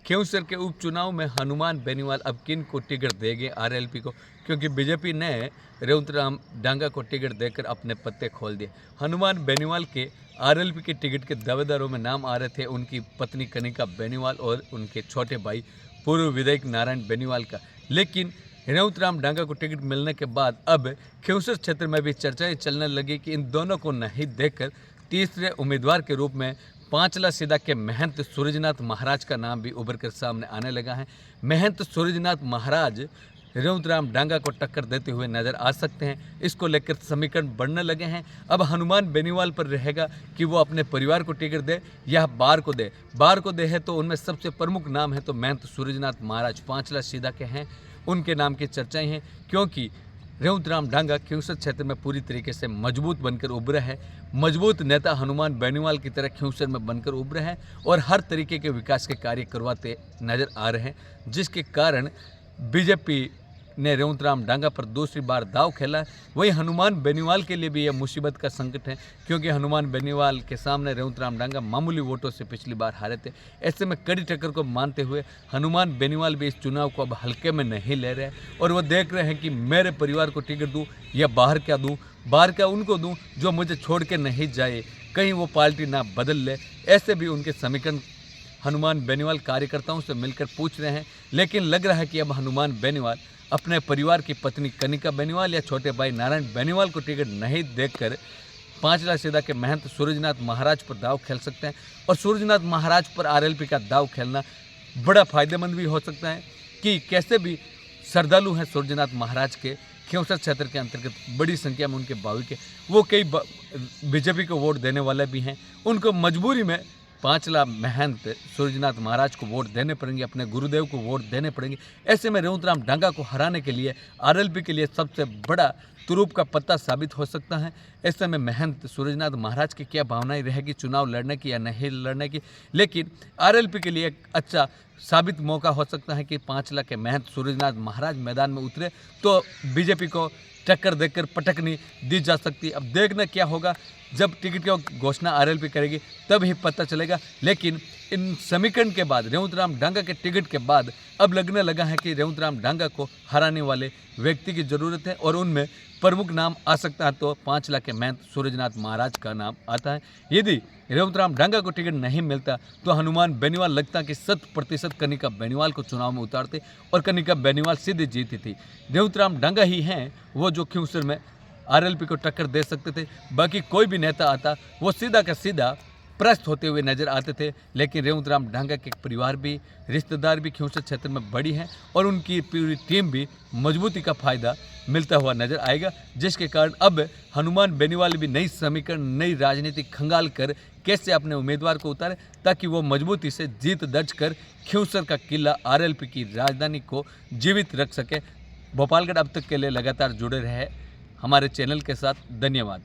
खींवसर के उपचुनाव में हनुमान बेनीवाल अब किन को टिकट देंगे आरएलपी को, क्योंकि बीजेपी ने रेवंतराम डांगा को टिकट देकर अपने पत्ते खोल दिए। हनुमान बेनीवाल के आरएलपी के टिकट के दावेदारों में नाम आ रहे थे उनकी पत्नी कनिका बेनीवाल और उनके छोटे भाई पूर्व विधायक नारायण बेनीवाल का। लेकिन रेवंतराम डांगा को टिकट मिलने के बाद अब खींवसर क्षेत्र में भी चर्चाएं चलने लगी कि इन दोनों को नहीं देखकर तीसरे उम्मीदवार के रूप में पांचला सीधा के महंत सूरजनाथ महाराज का नाम भी उभर कर सामने आने लगा है। महंत सूरजनाथ महाराज रेवंतराम डांगा को टक्कर देते हुए नजर आ सकते हैं। इसको लेकर समीकरण बढ़ने लगे हैं। अब हनुमान बेनीवाल पर रहेगा कि वो अपने परिवार को टिकट दे या बार को दे। बार को दे है तो उनमें सबसे प्रमुख नाम है तो महंत सूरजनाथ महाराज पांचला सीधा के हैं, उनके नाम की चर्चाएं हैं, क्योंकि रेवंतराम डांगा खींवसर क्षेत्र में पूरी तरीके से मजबूत बनकर उभरे हैं। मजबूत नेता हनुमान बेनीवाल की तरह खींवसर में बनकर उभरे हैं और हर तरीके के विकास के कार्य करवाते नजर आ रहे हैं, जिसके कारण बीजेपी ने रेवंतराम डांगा पर दूसरी बार दाव खेला। वहीं हनुमान बेनीवाल के लिए भी यह मुसीबत का संकट है, क्योंकि हनुमान बेनीवाल के सामने रेवंतराम डांगा मामूली वोटों से पिछली बार हारे थे। ऐसे में कड़ी टक्कर को मानते हुए हनुमान बेनीवाल भी इस चुनाव को अब हल्के में नहीं ले रहे और वो देख रहे हैं कि मेरे परिवार को टिकट दूँ या बाहर क्या दूँ, बाहर क्या उनको दूँ जो मुझे छोड़ के नहीं जाए, कहीं वो पार्टी ना बदल ले। ऐसे भी उनके समीकरण हनुमान बेनीवाल कार्यकर्ताओं से मिलकर पूछ रहे हैं। लेकिन लग रहा है कि अब हनुमान बेनीवाल अपने परिवार की पत्नी कनिका बेनीवाल या छोटे भाई नारायण बेनीवाल को टिकट नहीं देकर पांचला सीधा के महंत सूरजनाथ महाराज पर दाव खेल सकते हैं। और सूरजनाथ महाराज पर आरएलपी का दाव खेलना बड़ा फायदेमंद भी हो सकता है कि कैसे भी श्रद्धालु हैं सूरजनाथ महाराज के खींवसर क्षेत्र के अंतर्गत बड़ी संख्या में उनके भावी के वो कई बीजेपी को वोट देने वाले भी हैं। उनको मजबूरी में पांचला महंत सूरजनाथ महाराज को वोट देने पड़ेंगे, अपने गुरुदेव को वोट देने पड़ेंगे। ऐसे में रेवंतराम डांगा को हराने के लिए आरएलपी के लिए सबसे बड़ा तुरूप का पत्ता साबित हो सकता है। ऐसे में महंत सूरजनाथ महाराज की क्या भावनाएं रहेगी चुनाव लड़ने की या नहीं लड़ने की, लेकिन आरएलपी के लिए एक अच्छा साबित मौका हो सकता है कि पांचला के महंत सूरजनाथ महाराज मैदान में उतरे तो बीजेपी को टक्कर देकर पटकनी दी जा सकती है। अब देखना क्या होगा, जब टिकट की घोषणा आरएलपी करेगी तब ही पता चलेगा। लेकिन इन समीकरण के बाद रेवंतराम डांगा के टिकट के बाद अब लगने लगा है कि रेवंतराम डांगा को हराने वाले व्यक्ति की ज़रूरत है और उनमें प्रमुख नाम आ सकता है तो पांचला के महंत सूरजनाथ महाराज का नाम आता है। यदि रेवंतराम डांगा को टिकट नहीं मिलता तो हनुमान बेनीवाल लगता कि 100% कनिका बेनीवाल को चुनाव में उतारते और कनिका बेनीवाल सीधी जीती थी। रेवंतराम डांगा ही हैं वो जो खींवसर में आरएलपी को टक्कर दे सकते थे। बाकी कोई भी नेता आता वो सीधा का सीधा प्रस्त होते हुए नजर आते थे। लेकिन रेवंतराम डांगा के परिवार भी रिश्तेदार भी खींवसर क्षेत्र में बड़ी हैं और उनकी पूरी टीम भी मजबूती का फायदा मिलता हुआ नजर आएगा, जिसके कारण अब हनुमान बेनीवाल भी नई समीकरण नई राजनीति खंगाल कर कैसे अपने उम्मीदवार को उतारे ताकि वो मजबूती से जीत दर्ज कर खींवसर का किला आरएलपी की राजधानी को जीवित रख सके। भोपालगढ़ अब तक के लिए लगातार जुड़े रहे हमारे चैनल के साथ। धन्यवाद।